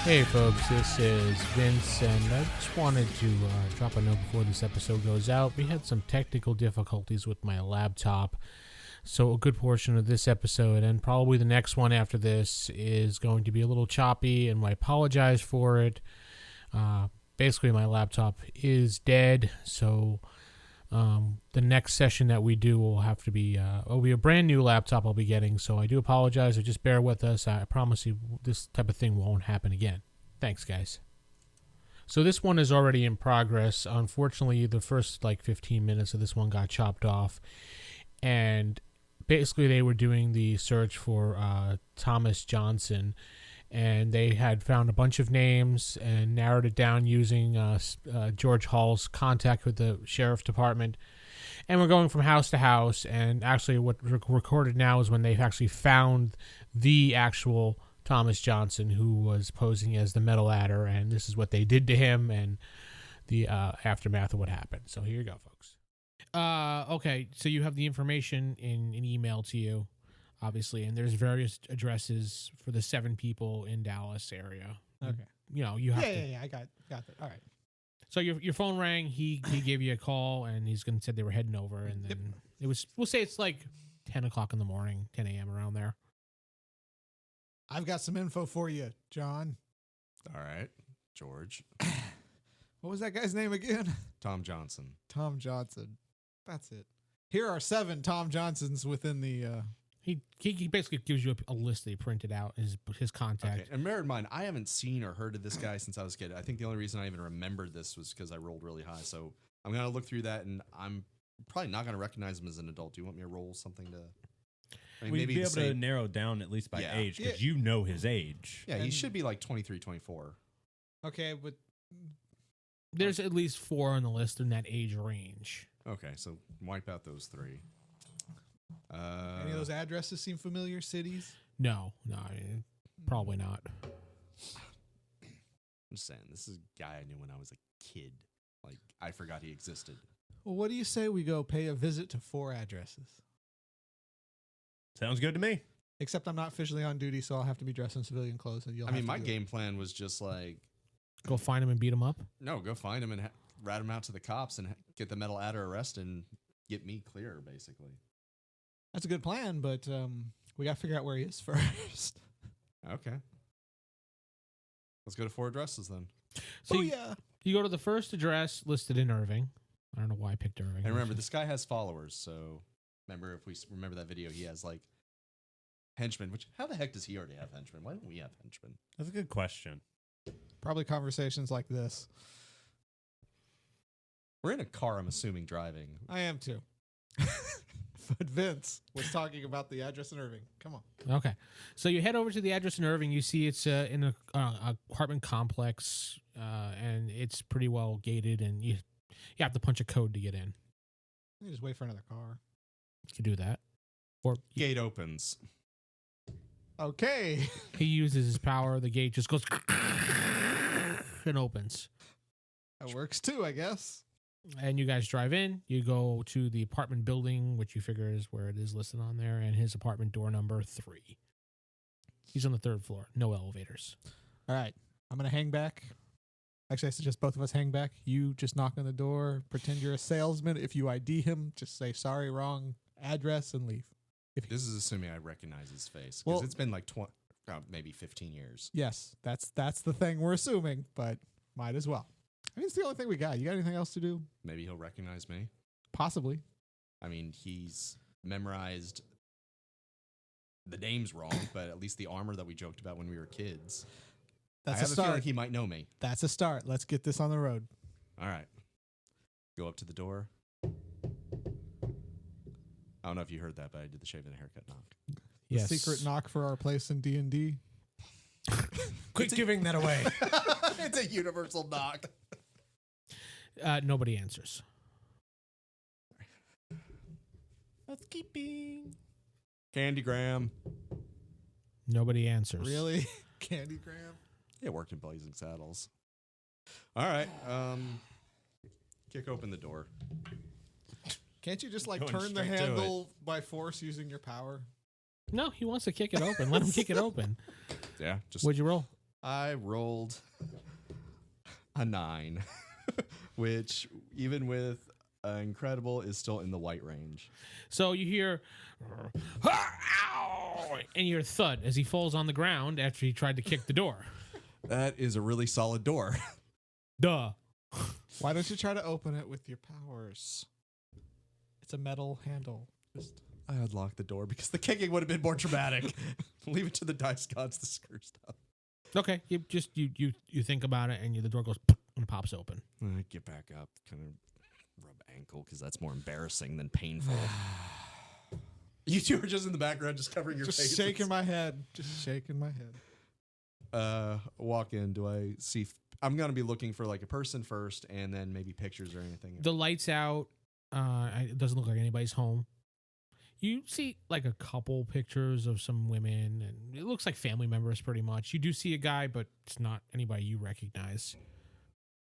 Hey folks, this is Vince, and I just wanted to drop a note before this episode goes out. We had some technical difficulties with my laptop, so a good portion of this episode, and probably the next one after this, is going to be a little choppy, and I apologize for it. Basically, my laptop is dead, so the next session that we do will have to be a brand new laptop I'll be getting, so I do apologize, so just bear with us. I promise you this type of thing won't happen again. Thanks, guys. So this one is already in progress. Unfortunately, the first 15 minutes of this one got chopped off, and basically they were doing the search for Thomas Johnson, and they had found a bunch of names and narrowed it down using George Hall's contact with the sheriff department. And we're going from house to house, and actually what recorded now is when they've actually found the actual Thomas Johnson, who was posing as the Metal Adder, and this is what they did to him and the aftermath of what happened. So here you go, folks. Okay, so you have the information in an email to you, obviously, and there's various addresses for the 7 people in Dallas area. Okay. You know, you have to. Yeah. I got that. All right. So your phone rang. He gave you a call, and he's gonna said they were heading over, and then it was. We'll say it's 10 o'clock in the morning, 10 a.m. around there. I've got some info for you, John. All right, George. What was that guy's name again? Tom Johnson. Tom Johnson. That's it. Here are 7 Tom Johnsons within the... He basically gives you a list that he printed out, his contact. Okay. And bear in mind, I haven't seen or heard of this guy since I was a kid. I think the only reason I even remembered this was because I rolled really high. So I'm going to look through that, and I'm probably not going to recognize him as an adult. Do you want me to roll something to... We'd be able to narrow down at least by age, because you know his age. Yeah, he should be 23, 24. Okay, but... There's at least 4 on the list in that age range. Okay, so wipe out those 3. Any of those addresses seem familiar? Cities? No, probably not. I'm just saying, this is a guy I knew when I was a kid. I forgot he existed. Well, what do you say we go pay a visit to 4 addresses? Sounds good to me. Except I'm not officially on duty, so I'll have to be dressed in civilian clothes. And My game plan was just go find him and beat him up? No, go find him and rat him out to the cops and get the Metal Adder arrested and get me clear, basically. That's a good plan, but we got to figure out where he is first. Okay. Let's go to 4 addresses then. So you go to the first address listed in Irving. I don't know why I picked Irving. And remember, this guy has followers, so remember, if we remember that video, he has henchmen, which how the heck does he already have henchmen? Why don't we have henchmen? That's a good question. Probably conversations like this. We're in a car, I'm assuming, driving. I am too. But Vince was talking about the address in Irving. Come on. Okay. So you head over to the address in Irving. You see it's in an apartment complex, and it's pretty well gated, and you have to punch a code to get in. You just wait for another car. You can do that. Or Gate opens. Okay. He uses his power. The gate just goes and opens. That works too, I guess. And you guys drive in. You go to the apartment building, which you figure is where it is listed on there, and his apartment door number 3. He's on the 3rd floor. No elevators. All right. I'm going to hang back. Actually, I suggest both of us hang back. You just knock on the door, pretend you're a salesman. If you ID him, just say, sorry, wrong address, and leave. This is assuming I recognize his face, because it's been maybe 15 years. Yes, that's the thing we're assuming, but might as well. I mean, it's the only thing we got. You got anything else to do? Maybe he'll recognize me. Possibly. I mean, he's memorized the names wrong, but at least the armor that we joked about when we were kids. That's I have a a start. feeling he might know me. That's a start. Let's get this on the road. All right. Go up to the door. I don't know if you heard that, but I did the shave and haircut knock. Yes. The secret knock for our place in D&D. Quit giving that away. It's a universal knock. Nobody answers. Housekeeping. Candygram. Nobody answers. Really? Candygram? It worked in Blazing Saddles. All right. Kick open the door. Can't you just Going turn the straight to handle by force using your power? No, he wants to kick it open. Let him kick it open. Yeah. Just What'd you roll? I rolled a 9, which even with incredible is still in the white range. So you hear, "Ow!" and you hear a thud as he falls on the ground after he tried to kick the door. That is a really solid door. Duh. Why don't you try to open it with your powers? It's a metal handle. I unlocked the door because the kicking would have been more dramatic. Leave it to the dice gods to screw stuff. Okay, you think about it, and the door goes and pops open. I get back up, kind of rub ankle because that's more embarrassing than painful. You two are just in the background, just covering your face. Just shaking my head. Just shaking my head. Walk in. Do I see? I'm gonna be looking for like a person first, and then maybe pictures or anything. The lights out. It doesn't look like anybody's home. You see like a couple pictures of some women, and it looks like family members pretty much. You do see a guy, but it's not anybody you recognize.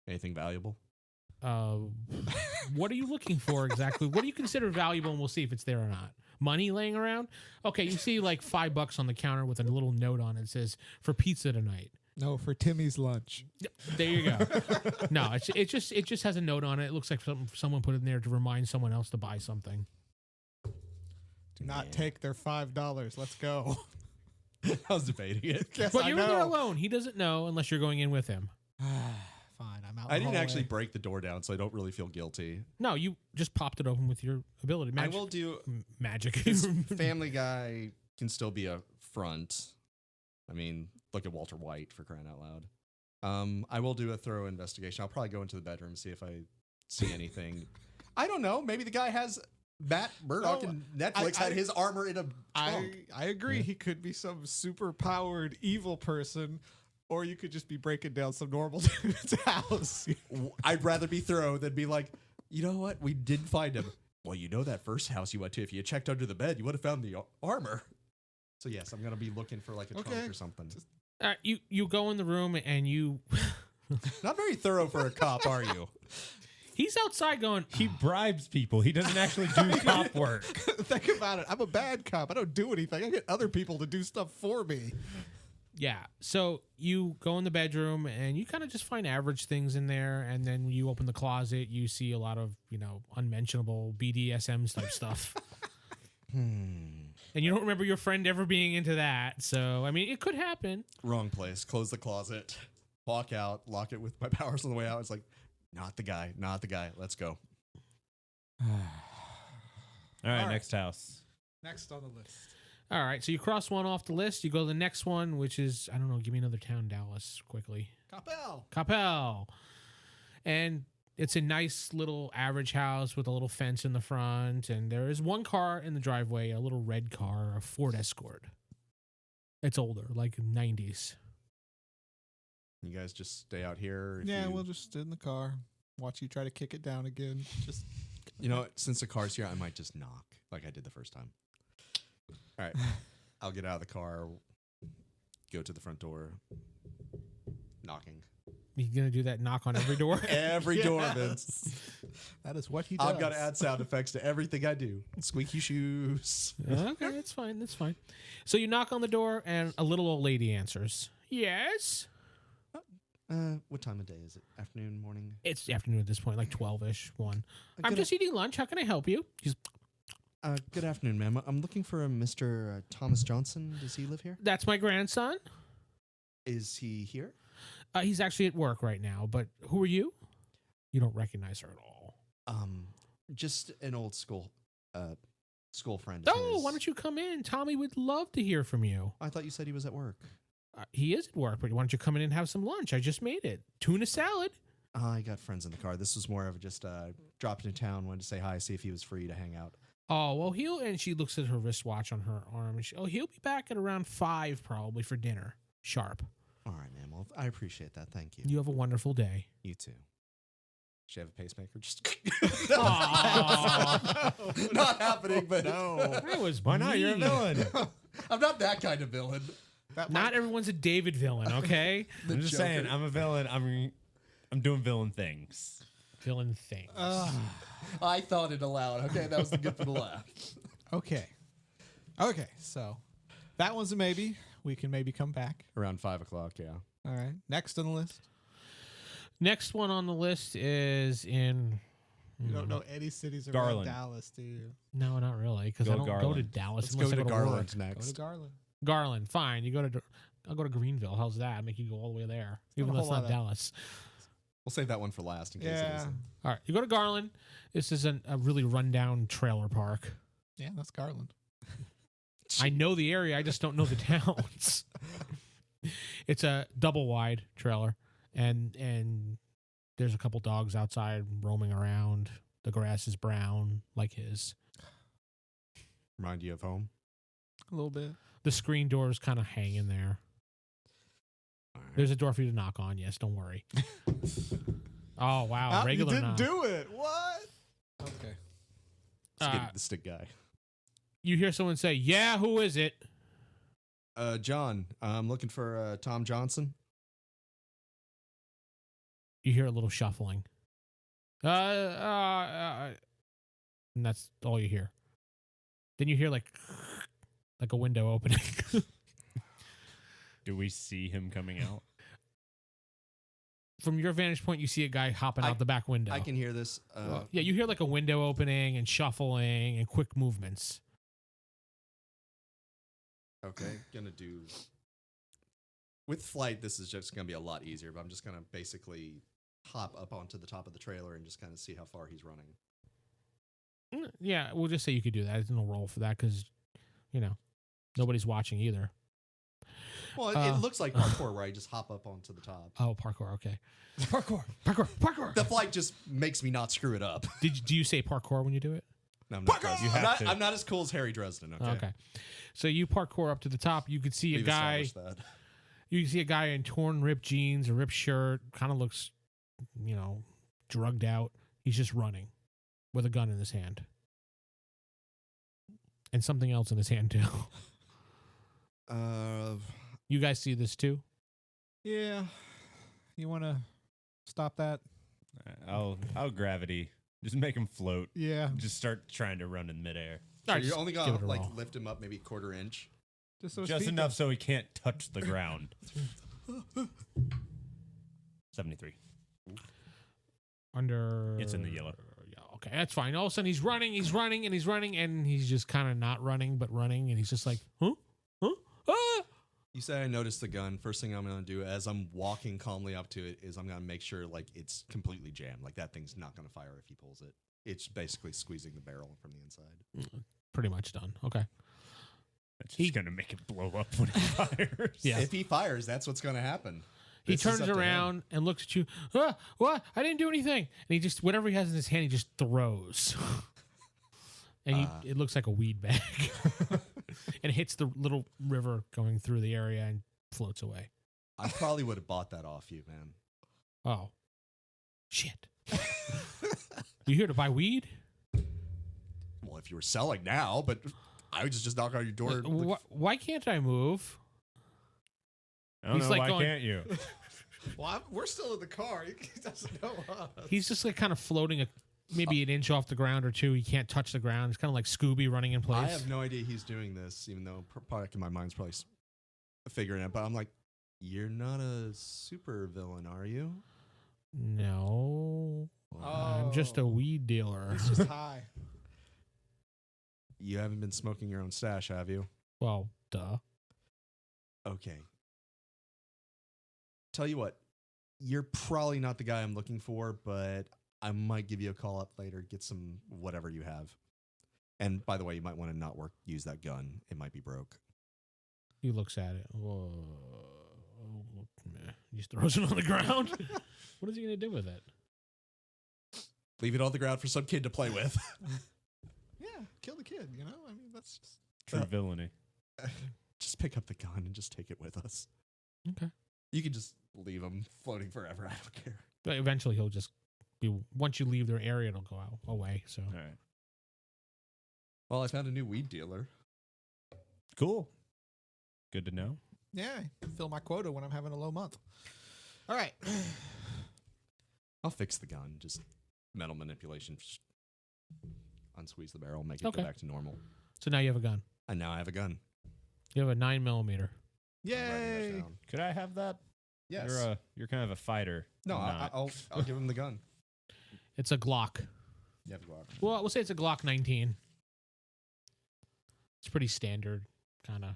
Anything valuable? What are you looking for exactly? What do you consider valuable, and we'll see if it's there or not. Money laying around? Okay, you see like $5 on the counter with a little note on it. It says, "For pizza tonight." No, for Timmy's lunch. There you go. No, it just has a note on it. It looks like someone put it in there to remind someone else to buy something. Do not take their $5. Let's go. I was debating it. Yes, But you're in there alone. He doesn't know unless you're going in with him. Fine, I'm out. I didn't actually break the door down, so I don't really feel guilty. No, you just popped it open with your ability. I will do magic. Family Guy can still be a front. I mean, look at Walter White, for crying out loud. I will do a thorough investigation. I'll probably go into the bedroom and see if I see anything. I don't know. Maybe the guy has Matt Murdock and Netflix had his armor in a trunk. I agree. Yeah. He could be some super powered evil person, or you could just be breaking down some normal dude's house. I'd rather be thorough than be like, you know what? We didn't find him. Well, you know that first house you went to, if you had checked under the bed, you would have found the armor. So yes, I'm going to be looking for like a trunk or something. You go in the room and you... Not very thorough for a cop, are you? He's outside going... He bribes people. He doesn't actually do cop work. Think about it. I'm a bad cop. I don't do anything. I get other people to do stuff for me. Yeah. So you go in the bedroom and you kind of just find average things in there. And then when you open the closet, you see a lot of, unmentionable BDSM type stuff. And you don't remember your friend ever being into that. So, I mean, it could happen. Wrong place. Close the closet. Walk out. Lock it with my powers on the way out. It's like, not the guy. Not the guy. Let's go. All right, next house. Next on the list. All right, so you cross one off the list. You go to the next one, which is, I don't know, give me another town, Dallas, quickly. Coppell. And it's a nice little average house with a little fence in the front. And there is one car in the driveway, a little red car, a Ford Escort. It's older, like 90s. You guys just stay out here? We'll just sit in the car. Watch you try to kick it down again. Just since the car's here, I might just knock like I did the first time. All right. I'll get out of the car, go to the front door, knocking. You going to do that knock on every door? Every door, Vince. That is what he does. I've got to add sound effects to everything I do. Squeaky shoes. Okay, that's fine. That's fine. So you knock on the door, and a little old lady answers. Yes? What time of day is it? Afternoon, morning? It's afternoon at this point, like 12-ish, 1. I'm just eating lunch. How can I help you? Good afternoon, ma'am. I'm looking for a Mr. Thomas Johnson. Does he live here? That's my grandson. Is he here? He's actually at work right now, but who are you? You don't recognize her at all. Just an old school friend. Oh, why don't you come in? Tommy would love to hear from you. I thought you said he was at work. He is at work, but why don't you come in and have some lunch? I just made it. Tuna salad. I got friends in the car. This was more of just dropped into town, wanted to say hi, see if he was free to hang out. Oh, well, and she looks at her wristwatch on her arm, and he'll be back at around 5 probably for dinner. Sharp. All right, ma'am. Well, I appreciate that. Thank you. You have a wonderful day. You too. Should have a pacemaker? Just not happening, but no. That was why not? You're a villain. I'm not that kind of villain. Not everyone's a David villain, okay? I'm just saying, I'm a villain. I'm doing villain things. Villain things. I thought it aloud. Okay, that was the good for the laugh. Okay, so that one's a maybe. We can maybe come back. Around 5 o'clock, yeah. All right. Next on the list. Next one on the list is in. You don't know any cities around Garland. Dallas, do you? No, not really, because I don't go to Garland. Dallas. Let's unless go I to work. Garland Go next. to Garland. Garland, fine. I'll go to Greenville. How's that? Make you go all the way there, even Not a though it's whole not lot of- Dallas. We'll save that one for last in case it Yeah. isn't. All right, you go to Garland. This is a really rundown trailer park. Yeah, that's Garland. I know the area. I just don't know the towns. It's a double wide trailer, and there's a couple dogs outside roaming around. The grass is brown like his. Remind you of home? A little bit. The screen doors kind of hang in there. All right. There's a door for you to knock on. Yes, don't worry. Oh wow, You regular didn't knock. do it. What? Okay. Let's get the stick guy. You hear someone say, "Yeah, who is it?" John, I'm looking for Tom Johnson. You hear a little shuffling. And that's all you hear. Then you hear like a window opening. Do we see him coming out? From your vantage point, you see a guy hopping out the back window. I can hear this. Yeah, you hear like a window opening and shuffling and quick movements. Okay, gonna do. With flight, this is just gonna be a lot easier, but I'm just gonna basically hop up onto the top of the trailer and just kind of see how far he's running. Yeah, we'll just say you could do that. There's no roll for that because, nobody's watching either. Well, it looks like parkour where I just hop up onto the top. Oh, parkour. Okay. Parkour. The flight just makes me not screw it up. Do you say parkour when you do it? No, I'm not. Parkour! I'm not as cool as Harry Dresden. Okay. So you parkour up to the top. You could see We've a guy. established that. You can see a guy in torn, ripped jeans, a ripped shirt. Kind of looks, drugged out. He's just running with a gun in his hand. And something else in his hand, too. You guys see this, too? Yeah. You want to stop that? I'll gravity. Just make him float. Yeah. Just start trying to run in midair. So you're only give gonna it a roll. lift him up maybe quarter inch. Just, so his Just feet enough so he can't touch the ground. 73. Under. It's in the yellow. Yeah, okay, that's fine. All of a sudden, he's running, and he's just kind of not running, but running, and he's just like, huh? Ah! You say I noticed the gun. First thing I'm gonna do as I'm walking calmly up to it is I'm gonna make sure like it's completely jammed. Like that thing's not gonna fire if he pulls it. It's basically squeezing the barrel from the inside. Pretty much done. Okay. He's going to make it blow up when he fires. Yeah. If he fires, that's what's gonna happen. He This is turns up to him. around and looks at you. What? I didn't do anything. And he just, whatever he has in his hand, he just throws. And it looks like a weed bag. And it hits the little river going through the area and floats away. I probably would have bought that off you, man. Oh. Shit. You here to buy weed? Well, if you were selling now, but I would just knock on your door. Why can't I move? I don't He's know. like Why going- can't you? Well, we're still in the car. He doesn't know us. He's just like kind of floating maybe an inch off the ground or two. He can't touch the ground. It's kind of like Scooby running in place. I have no idea he's doing this, even though probably in my mind's probably figuring it out. But I'm like, you're not a super villain, are you? No. I'm just a weed dealer. It's just high. You haven't been smoking your own stash, have you? Well, duh. Okay. Tell you what, you're probably not the guy I'm looking for, but I might give you a call up later, get some whatever you have. And by the way, you might want to not use that gun. It might be broke. He looks at it. Whoa. He just throws it on the ground. What is he going to do with it? Leave it on the ground for some kid to play with. Yeah, kill the kid, you know? I mean, that's just... True villainy. Just pick up the gun and just take it with us. Okay. You can just leave him floating forever. I don't care. But eventually he'll just be, once you leave their area, it'll go away. So All right. Well, I found a new weed dealer. Cool. Good to know. Yeah, I fill my quota when I'm having a low month. All right. I'll fix the gun. Just mental manipulation. Just unsqueeze the barrel, make it Okay. go back to normal. So now you have a gun. And now I have a gun. You have a 9mm. I'm writing those Yay. down. Could I have that? Yes. You're kind of a fighter. No, I'll give him the gun. It's a Glock. You have to go out. Well, we'll say it's a Glock 19. It's pretty standard kind of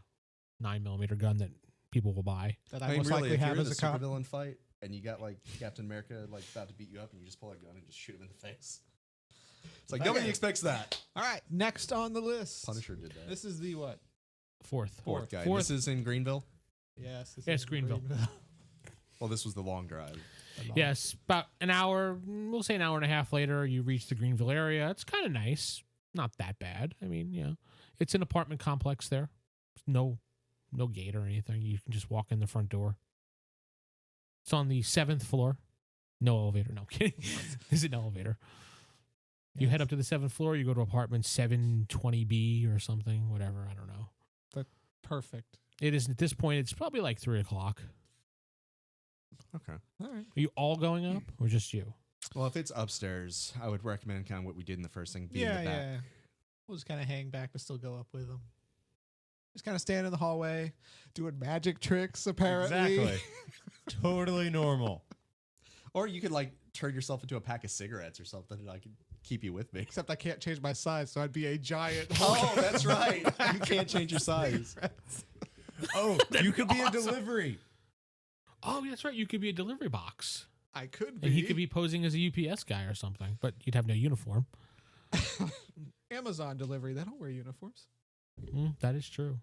9mm gun that people will buy. That I mean, most really, likely if have you're in as a a cop. supervillain fight and you got like Captain America like about to beat you up and you just pull a gun and just shoot him in the face. It's like nobody expects that. All right, next on the list. Punisher did that. This is the what? Fourth guy. Fourth. This is in Greenville. Yes. Yes, Greenville. Well, this was the long drive. Yes, about an hour, we'll say an hour and a half later, you reach the Greenville area. It's kind of nice. Not that bad. I mean, it's an apartment complex there. No gate or anything. You can just walk in the front door. It's on the 7th floor. No elevator. No, I'm kidding. There's an elevator. You head up to the 7th floor. You go to apartment 720B or something, whatever. I don't know. Perfect. It is at this point. It's probably like 3 o'clock. Okay. All right. Are you all going up or just you? Well, if it's upstairs, I would recommend kind of what we did in the first thing. Be in the back. Yeah. We'll just kind of hang back, but still go up with them. Just kind of stand in the hallway, doing magic tricks, apparently. Exactly. Totally normal. Or you could like turn yourself into a pack of cigarettes or something, and I could keep you with me. Except I can't change my size, so I'd be a giant. Oh, that's right. You can't change your size. Oh, you could be a delivery. Oh, that's right. You could be a delivery box. I could be. And he could be posing as a UPS guy or something, but you'd have no uniform. Amazon delivery. They don't wear uniforms. That is true.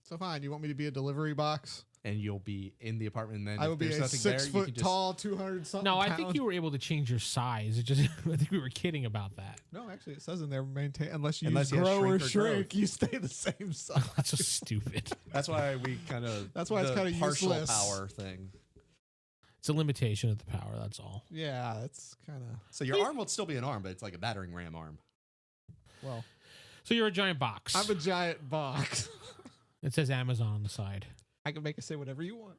So fine. You want me to be a delivery box? And you'll be in the apartment. And then I would be there's a nothing 6 there, foot tall, 200 something. No, I think you were able to change your size. It just I think we were kidding about that. No, actually, it says in there maintain unless you Unless use you grow or shrink or shrink, growth. you stay the same size. That's so stupid. That's why we kind of. That's why it's the kinda partial useless. power thing. It's a limitation of the power. That's all. Yeah, that's kind of So your arm will still be an arm, but it's like a battering ram arm. well. So you're a giant box. I'm a giant box. It says Amazon on the side. I can make it say whatever you want.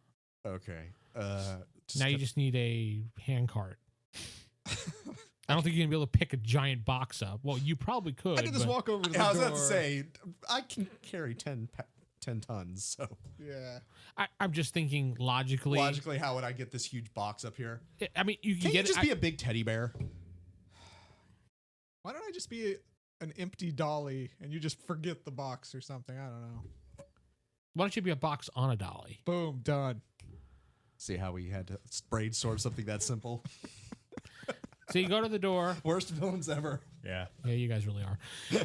Okay. Now you just need a hand cart. I don't think you're gonna be able to pick a giant box up. Well, you probably could. I can just but- walk over to the I was door. about to say I can carry 10 tons. So Yeah. I'm just thinking logically. logically, how would I get this huge box up here? I mean, you can Can't get you just it. be a big teddy bear? Why don't I just be an empty dolly and you just forget the box or something? I don't know. Why don't you be a box on a dolly? Boom, done. See how we had to brainstorm something that simple. So you go to the door. Worst villains ever. Yeah. Yeah, you guys really are.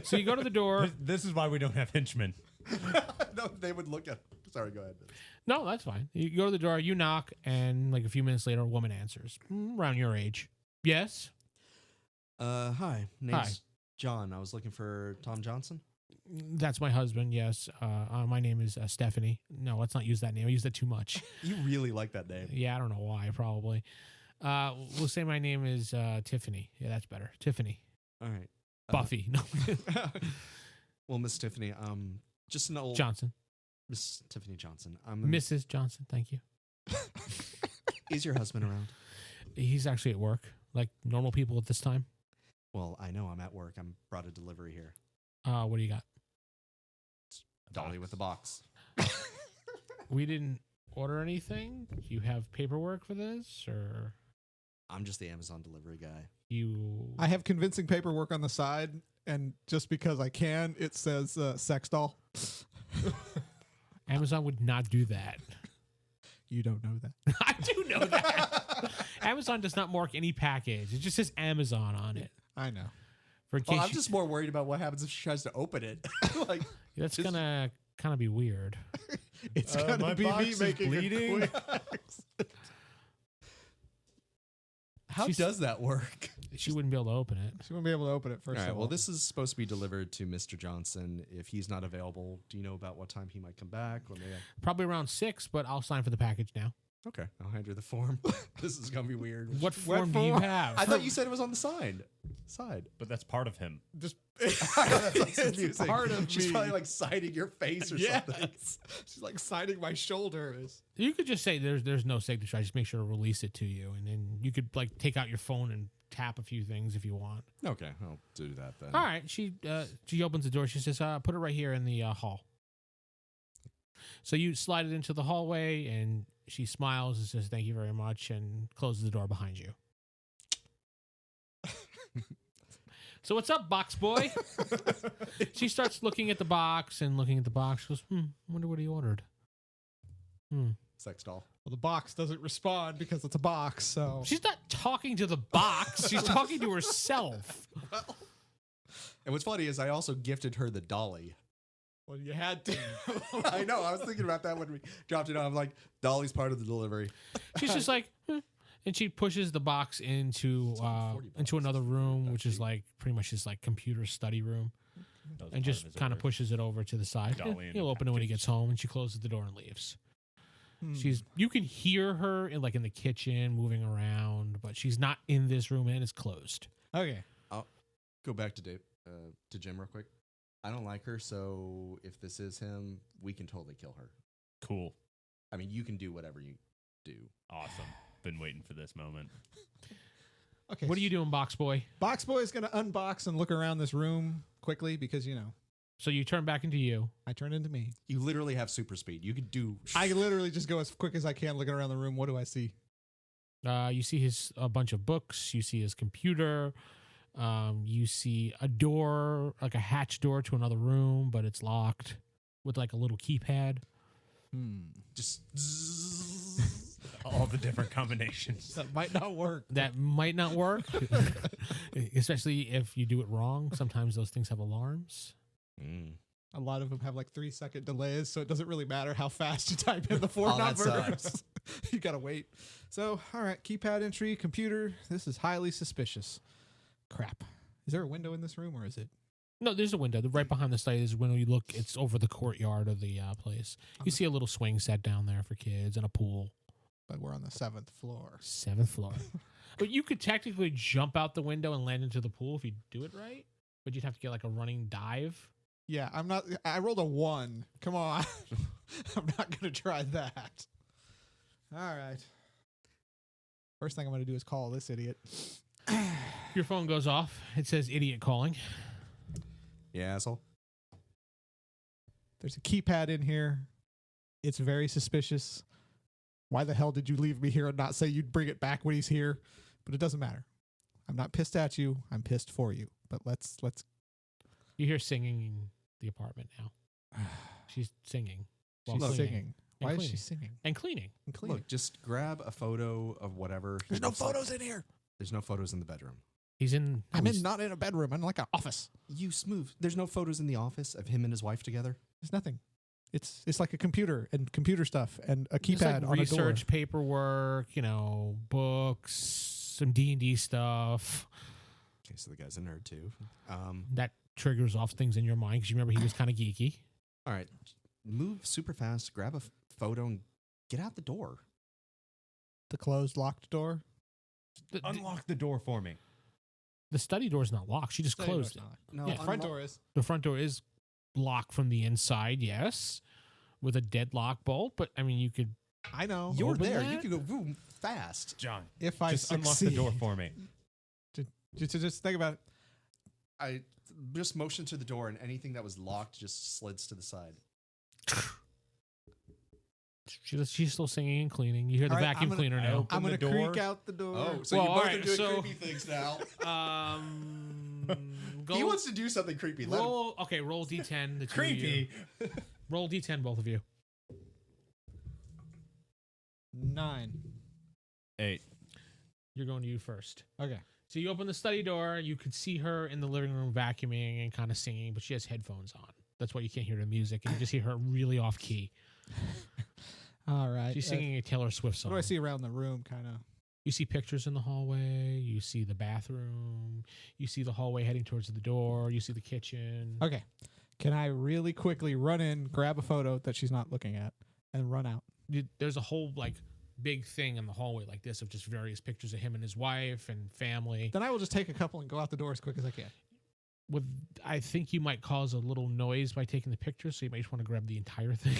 So you go to the door. This is why we don't have henchmen. No, they would look at. Sorry, go ahead. No, that's fine. You go to the door, you knock, and like a few minutes later, a woman answers. Around your age. Yes? Hi. Name's John. I was looking for Tom Johnson. That's my husband, yes. My name is Stephanie. No, let's not use that name. I use that too much. You really like that name. Yeah, I don't know why, probably. We'll say my name is Tiffany. Yeah, that's better. Tiffany. All right. Buffy. No. Well, Miss Tiffany, just an old Johnson. Miss Tiffany Johnson. Mrs. Johnson, thank you. Is your husband around? He's actually at work, like normal people at this time. Well, I know I'm at work. I'm brought a delivery here. What do you got? Dolly with a box. We didn't order anything. Do you have paperwork for this, or I'm just the Amazon delivery guy. you? I have convincing paperwork on the side, and just because I can, it says sex doll. Amazon would not do that. You don't know that. I do know that. Amazon does not mark any package. It just says Amazon on it. I know. For Well, case I'm just more worried about what happens if she tries to open it. Like, that's just- gonna kind of be weird. It's my gonna be box me is making bleeding. a quick. how She's- does that work? She wouldn't be able to open it. She won't be able to open it first. All right. of Well, all. this is supposed to be delivered to Mr. Johnson. If he's not available, do you know about what time he might come back? Or maybe Probably around 6, but I'll sign for the package now. okay, I'll hand you the form. This is gonna be weird. What form do you form? have? I thought you said it was on the side. Side. But that's part of him. just That's like it's confusing. part of She's me. probably like siding your face or something. Yes. She's like signing my shoulder. You could just say there's no signature. I just make sure to release it to you, and then you could like take out your phone and tap a few things if you want. Okay, I'll do that then. All right. She opens the door. She says, "Put it right here in the hall." So you slide it into the hallway, and she smiles and says, "Thank you very much," and closes the door behind you. So what's up, box boy? She starts looking at the box and looking at the box. She goes, I wonder what he ordered. Sex doll. Well, the box doesn't respond because it's a box, so... She's not talking to the box. She's talking to herself. Well, and what's funny is I also gifted her the dolly. Well, you had to. I know. I was thinking about that when we dropped it off. I'm like, dolly's part of the delivery. She's just like, and she pushes the box into another room, which is like pretty much his like computer study room, and just kind of pushes it over to the side. He'll open it when he gets home, and she closes the door and leaves. You can hear her in the kitchen moving around, but she's not in this room, and it's closed. Okay. I'll go back to Dave, to Jim real quick. I don't like her, so if this is him, we can totally kill her. Cool. I mean, you can do whatever you do. Awesome. Been waiting for this moment. Okay. What are you doing, box boy? Box boy is going to unbox and look around this room quickly because, So you turn back into you. I turn into me. You literally have super speed. You could do... I literally just go as quick as I can looking around the room. What do I see? You see a bunch of books. You see his computer. You see a door, like a hatch door to another room, but it's locked with like a little keypad. Just... All the different combinations. That might not work. That might not work, especially if you do it wrong. Sometimes those things have alarms. A lot of them have 3-second delays, so it doesn't really matter how fast you type in the four numbers. You gotta wait. So, all right, keypad entry, computer. This is highly suspicious. Crap. Is there a window in this room, or is it? No, there's a window. Right behind the site is a window. You look, it's over the courtyard of the place. You see a little swing set down there for kids and a pool. But we're on the 7th floor. 7th floor. But you could technically jump out the window and land into the pool if you do it right. But you'd have to get a running dive. Yeah, I'm not. I rolled a 1. Come on. I'm not going to try that. All right. First thing I'm going to do is call this idiot. Your phone goes off. It says idiot calling. Yeah, asshole. There's a keypad in here. It's very suspicious. Why the hell did you leave me here and not say you'd bring it back when he's here? But it doesn't matter. I'm not pissed at you. I'm pissed for you. But let's. You hear singing in the apartment now. She's singing. She's singing. Why is she singing? And cleaning. Look, just grab a photo of whatever. There's no photos in here. There's no photos in the bedroom. Not in a bedroom. I'm in an office. You smooth. There's no photos in the office of him and his wife together. There's nothing. It's like a computer and computer stuff and a keypad on research, a door. paperwork, books, some D&D stuff. Okay, so the guy's a nerd too. That triggers off things in your mind because you remember he was kind of geeky. All right, move super fast, grab a photo, and get out the door. The closed, locked door? Unlock the door for me. The study door's not locked. She just closed it. No, Yeah. The front door is. The front door is locked from the inside, yes, with a deadlock bolt. But, you could... I know. You're Open there. that? You can go boom fast. John, If I just unlock succeed. the door for me. Just think about it. I just motioned to the door, and anything that was locked just slides to the side. She's still singing and cleaning. You hear the All right, vacuum I'm cleaner now. I'm going to the door. creak out the door. Oh, so Well, you all both right, are doing so- creepy things now. Go, He wants to do something creepy. Let him. roll D10. The two of Creepy. you. Roll D10, both of you. 9. 8. You're going to you first. Okay. So you open the study door. You could see her in the living room vacuuming and kind of singing, but she has headphones on. That's why you can't hear the music, and you just hear her really off key. All right. She's singing a Taylor Swift song. What do I see around the room, kind of? You see pictures in the hallway. You see the bathroom. You see the hallway heading towards the door. You see the kitchen. Okay. Can I really quickly run in, grab a photo that she's not looking at, and run out? There's a whole big thing in the hallway like this of just various pictures of him and his wife and family. Then I will just take a couple and go out the door as quick as I can. I think you might cause a little noise by taking the picture, so you might just want to grab the entire thing.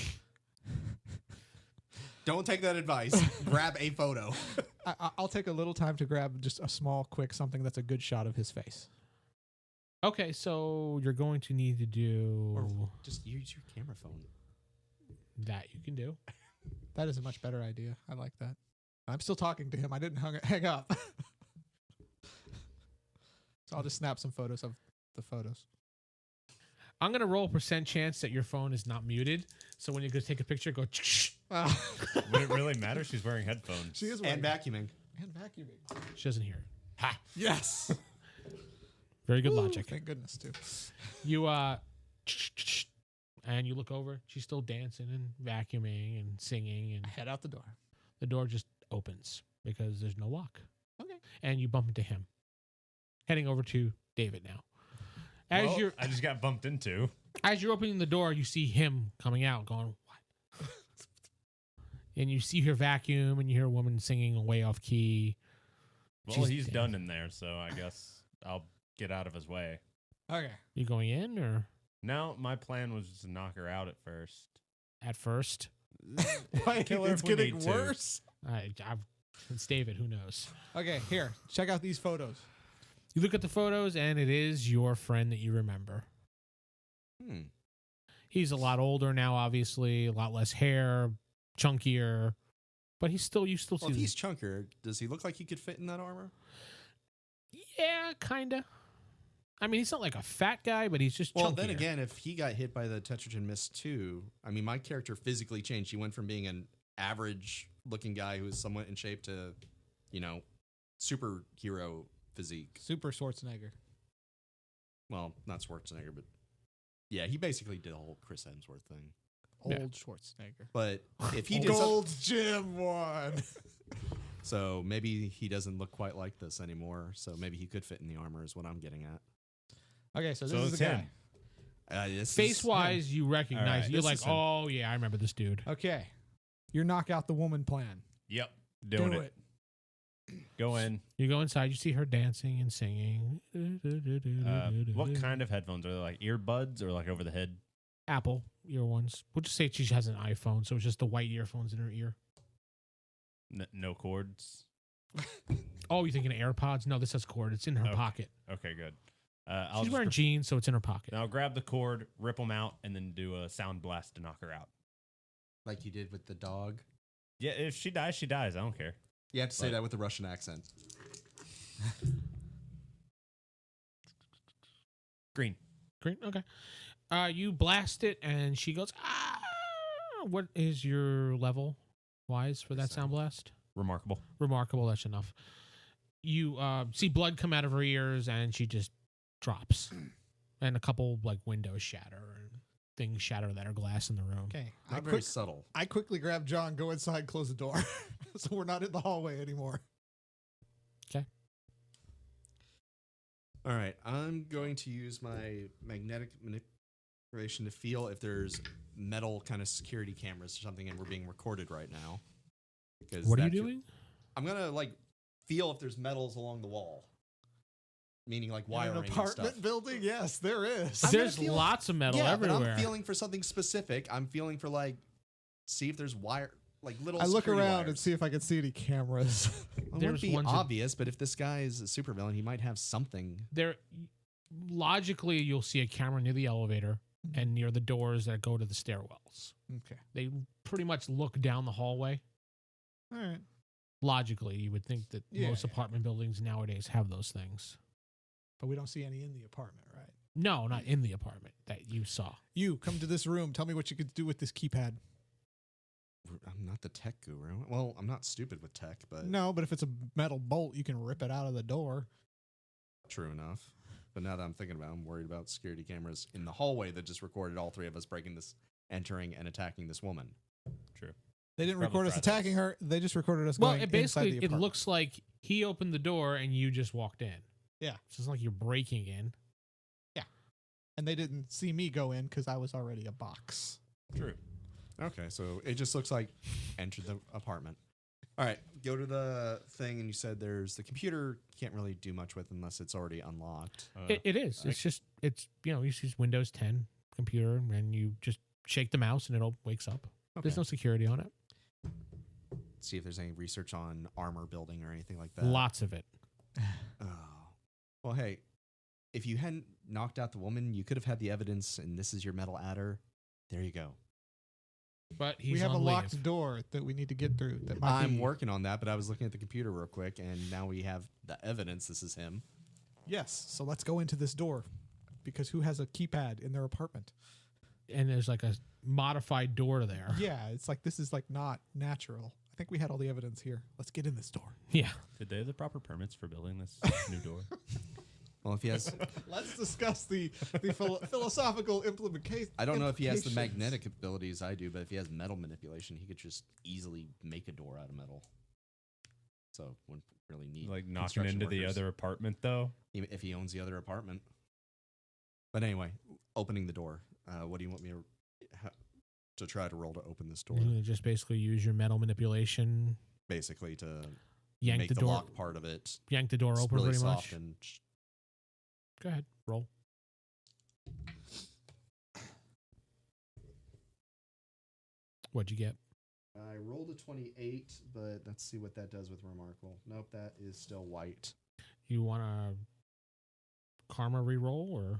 Don't take that advice. Grab a photo. I'll take a little time to grab just a small, quick something that's a good shot of his face. Okay, so you're going to need to do... Or just use your camera phone. That you can do. That is a much better idea. I like that. I'm still talking to him. I didn't hang up. So I'll just snap some photos of the photos. I'm going to roll a % chance that your phone is not muted. So when you go take a picture, go... Would it really matter? She's wearing headphones. She is wearing vacuuming. And vacuuming. She doesn't hear it. Ha! Yes! Very good logic. Thank goodness, too. You, and you look over. She's still dancing and vacuuming and singing. And I head out the door. the door just opens because there's no lock. Okay. And you bump into him. Heading over to David now. I just got bumped into. As you're opening the door, you see him coming out going, what? And you see her vacuum and you hear a woman singing way off key. Well, he's done in there, so I guess I'll get out of his way. Okay. You going in or? No, my plan was to knock her out at first. At first? Wait, Kill her it's if we getting need to. worse? It's David, who knows? Okay, here. Check out these photos. You look at the photos and it is your friend that you remember. He's a lot older now, obviously, a lot less hair, chunkier, but you still see Well, if he's chunkier, does he look like he could fit in that armor? Yeah, kind of. I mean, he's not like a fat guy, but he's just Well, chunkier. then again, if he got hit by the Tetragen Mist too, I mean, my character physically changed. He went from being an average-looking guy who was somewhat in shape to, superhero physique. Super Schwarzenegger. Well, not Schwarzenegger, but yeah, he basically did the whole Chris Hemsworth thing. Old Schwarzenegger. But if he did Gold's Gym one. So maybe he doesn't look quite like this anymore. So maybe he could fit in the armor is what I'm getting at. Okay, so this So is it's the guy. him. Face-wise, you recognize. All right, You're this like, is him. oh, yeah, I remember this dude. Okay. Your knock out the woman plan. Yep, doing Do it. Go in. You go inside, you see her dancing and singing. What kind of headphones are they? Like earbuds or like over the head? Apple ear ones. We'll just say she has an iPhone, so it's just the white earphones in her ear. No cords. Oh, you thinking AirPods? No, this has cord. It's in her Okay. pocket. Okay, good. She's wearing jeans, so it's in her pocket. I'll grab the cord, rip them out, and then do a sound blast to knock her out. Like you did with the dog. Yeah, if she dies, she dies. I don't care. You have to say But- that with a Russian accent. Green. Great. Okay. You blast it, and she goes, ah! What is your level wise for that sound blast? Remarkable. Remarkable. That's enough. You see blood come out of her ears, and she just drops. And a couple windows shatter and things shatter that are glass in the room. Okay. Not very subtle. I quickly grab John, go inside, close the door. So we're not in the hallway anymore. Okay. All right. I'm going to use my magnetic manipulation to feel if there's metal kind of security cameras or something and we're being recorded right now. What are you doing? I'm going to feel if there's metals along the wall. Meaning wiring In an and apartment stuff. building? Yes, there is. There's lots of metal everywhere. But I'm feeling for something specific. I'm feeling for see if there's wire, little. I look security around wires. and see if I can see any cameras. It wouldn't There's be ones that- obvious, but if this guy is a supervillain, he might have something. There, logically, you'll see a camera near the elevator and near the doors that go to the stairwells. Okay. They pretty much look down the hallway. All right. Logically, you would think that most apartment buildings nowadays have those things. But we don't see any in the apartment, right? No, not in the apartment that you saw. You come to this room. Tell me what you could do with this keypad. I'm not the tech guru. Well, I'm not stupid with tech, but No, but if it's a metal bolt, you can rip it out of the door. true enough. But now that I'm thinking about it, I'm worried about security cameras in the hallway that just recorded all three of us breaking this, entering and attacking this woman. True. They didn't Probably record us Fridays. attacking her. They just recorded us Well, going it inside the basically it apartment. looks like he opened the door and you just walked in. Yeah. So it's like you're breaking in. And they didn't see me go in because I was already a box. True. Okay, so it just looks like enter the apartment. All right, go to the thing, and you said there's the computer. Can't really do much with unless it's already unlocked. It is. It's you use Windows 10 computer and you just shake the mouse and it all wakes up. Okay. There's no security on it. See if there's any research on armor building or anything like that. Lots of it. Oh. Well, hey, if you hadn't knocked out the woman, you could have had the evidence, and this is your metal adder. There you go. But we have a locked door that we need to get through. That I'm working on that, but I was looking at the computer real quick, and now we have the evidence. This is him. Yes. So let's go into this door, because who has a keypad in their apartment? And there's like a modified door there. Yeah, it's like this is like not natural. I think we had all the evidence here. Let's get in this door. Yeah. Did they have the proper permits for building this new door? Well, if he has, let's discuss the philosophical implication. I don't know if he has the magnetic abilities I do, but if he has metal manipulation, he could just easily make a door out of metal. So wouldn't really need like knocking into the other apartment though. Even if he owns the other apartment. But anyway, opening the door. What do you want me to try to roll to open this door? You're gonna just basically use your metal manipulation. Basically to yank make the door, lock part of it. Yank the door open really pretty soft much. And go ahead, roll. What'd you get? I rolled a 28, but let's see what that does with Remarkable. Nope, that is still white. You want a karma reroll, or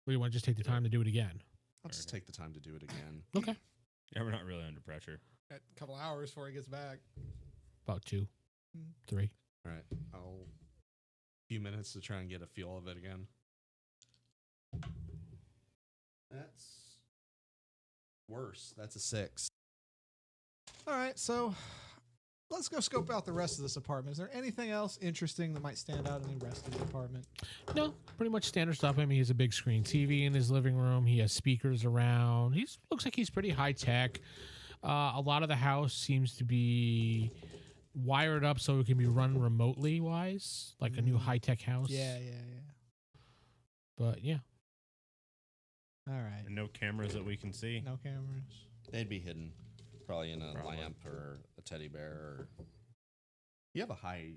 you want to just take the time to do it again? I'll just take the time to do it again. Okay. Yeah, we're not really under pressure. A couple hours before he gets back. About 2, 3. All right, a few minutes to try and get a feel of it again. That's worse. That's a 6. All right, so let's go scope out the rest of this apartment. Is there anything else interesting that might stand out in the rest of the apartment? No, pretty much standard stuff. I mean, he has a big screen TV in his living room. He has speakers around. He looks like he's pretty high tech. A lot of the house seems to be wired up so it can be run remotely wise, like a new high tech house. Yeah. But yeah. All right. And no cameras that we can see. No cameras. They'd be hidden, probably in a lamp or a teddy bear. Or you have a high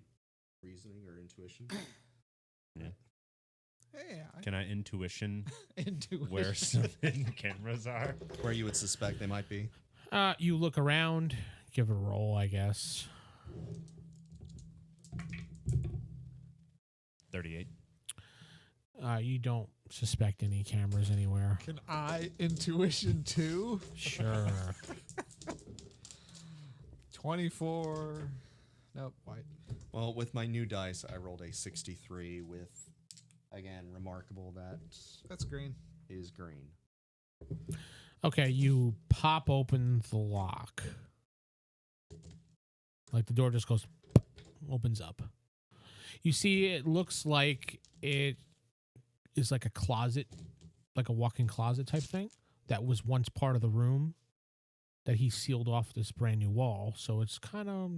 reasoning or intuition. Yeah. Hey, Can I intuition intuition where some hidden cameras are? Where you would suspect they might be. You look around, give it a roll, I guess. 38. You don't suspect any cameras anywhere. Can I intuition too? Sure. 24. Nope, white. Well, with my new dice, I rolled a 63 with, again, Remarkable. That's green. Is green. Okay, you pop open the lock. Like the door just goes, opens up. You see, it looks like it is like a closet, like a walk-in closet type thing that was once part of the room that he sealed off this brand new wall. So it's kind of,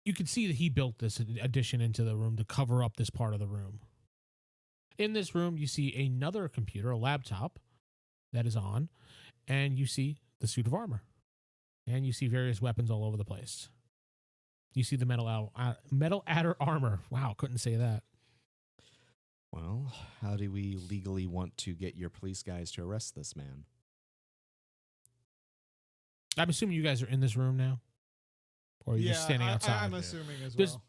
you can see that he built this addition into the room to cover up this part of the room. In this room, you see another computer, a laptop that is on, and you see the suit of armor. And you see various weapons all over the place. You see the metal adder armor. Wow, couldn't say that. Well, how do we legally want to get your police guys to arrest this man? I'm assuming you guys are in this room now? Or are you just standing outside? I'm assuming as well.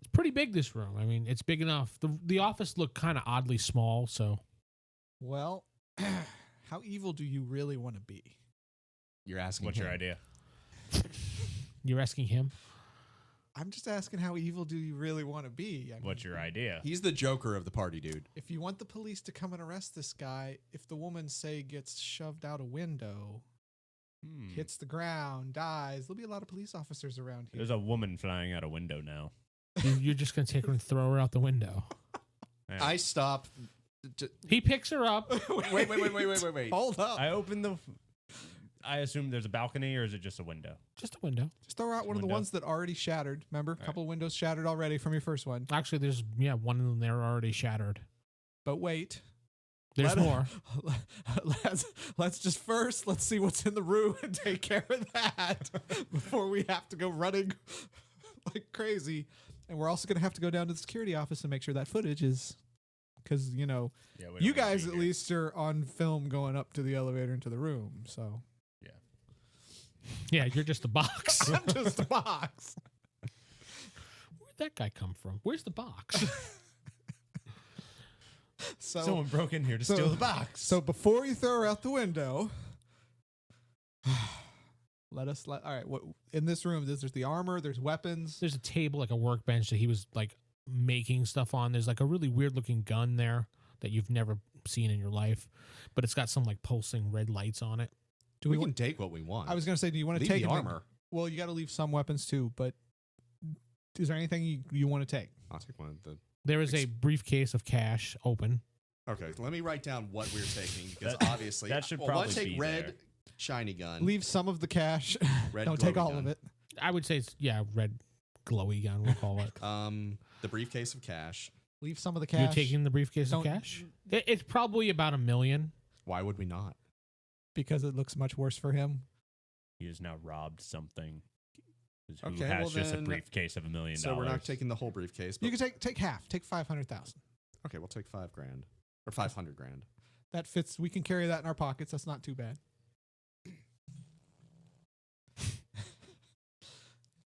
It's pretty big, this room. I mean, it's big enough. The office looked kind of oddly small, so. Well, how evil do you really want to be? You're asking What's your idea? You're asking him? I'm just asking how evil do you really want to be? What's your idea? He's the Joker of the party, dude. If you want the police to come and arrest this guy, if the woman, say, gets shoved out a window, hits the ground, dies, there'll be a lot of police officers around here. There's a woman flying out a window now. You're just going to take her and throw her out the window. Yeah. I stop. He picks her up. Wait. Hold up. I open the... I assume there's a balcony, or is it just a window? Just a window. Just throw out one of the ones that already shattered. Remember? A couple windows shattered already from your first one. Actually, there's, one of them there already shattered. But wait. There's more. Let's just first, let's see what's in the room and take care of that before we have to go running like crazy. And we're also going to have to go down to the security office and make sure that footage is, because, you guys at least are on film going up to the elevator into the room. So, yeah, you're just a box. I'm just a box. Where'd that guy come from? Where's the box? Someone broke in here to steal the box. So before you throw her out the window, all right, what in this room, there's the armor, there's weapons. There's a table, like a workbench that he was like making stuff on. There's like a really weird looking gun there that you've never seen in your life, but it's got some like pulsing red lights on it. We can take what we want. I was going to say, do you want to take the armor? Well, you got to leave some weapons too, but is there anything you want to take? I'll take one of the... There is a briefcase of cash open. Okay, let me write down what we're taking because obviously that should probably take be red there. Shiny gun. Leave some of the cash. Red Don't take all gun. of it. I would say it's red glowy gun. We'll call it. The briefcase of cash. Leave some of the cash. You're taking the briefcase of cash. It's probably about $1 million. Why would we not? Because it looks much worse for him. He has now robbed something. Who Okay, has well just then- a briefcase of $1 million? So we're not taking the whole briefcase. But You can take half. Take 500,000. okay, we'll take $5,000 or 500 grand. That fits. We can carry that in our pockets. That's not too bad.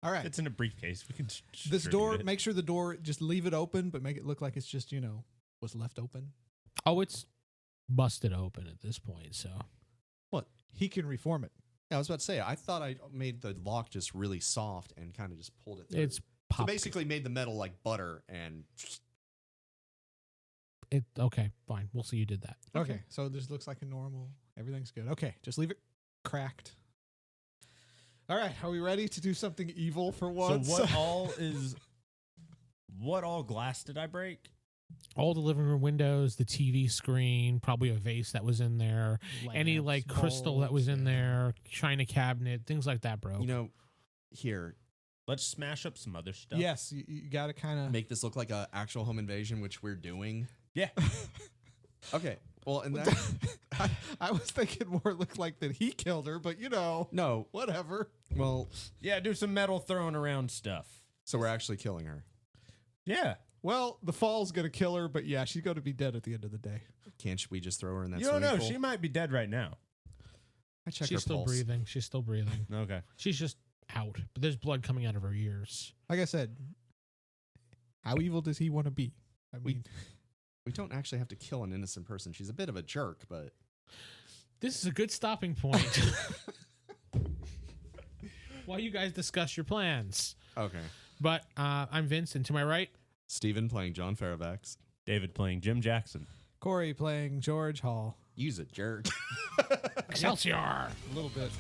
All right. It's in a briefcase. We can. This door, it. make sure the door, just leave it open, but make it look like it's just, was left open. Oh, it's busted open at this point. So What? He can reform it. Yeah, I was about to say, I thought I made the lock just really soft and kind of just pulled it through. it's so popped. basically made the metal like butter and... Okay, fine. We'll see you did that. Okay. So this looks like a normal, everything's good. Okay. Just leave it cracked. All right. Are we ready to do something evil for once? So what all glass did I break? All the living room windows, the TV screen, probably a vase that was in there, any like crystal that was in there, china cabinet, things like that, bro. Here, Let's smash up some other stuff. Yes. You got to kind of make this look like an actual home invasion, which we're doing. Yeah. Okay. Well, and that... I was thinking more it looked like that he killed her, but No. whatever. Well, Yeah, do some metal throwing around stuff. so we're actually killing her. Yeah. Well, the fall's going to kill her, but yeah, she's going to be dead at the end of the day. Can't we just throw her in that You don't swimming know. pool? She might be dead right now. I check She's her still pulse. breathing. She's still breathing. Okay. She's just out, but there's blood coming out of her ears. Like I said, how evil does he want to be? I mean, We don't actually have to kill an innocent person. She's a bit of a jerk, but... This is a good stopping point while you guys discuss your plans. Okay. But I'm Vince, and to my right, Steven playing John Fairfax. David playing Jim Jackson. Corey playing George Hall. Use a jerk. Excelsior. A little bit.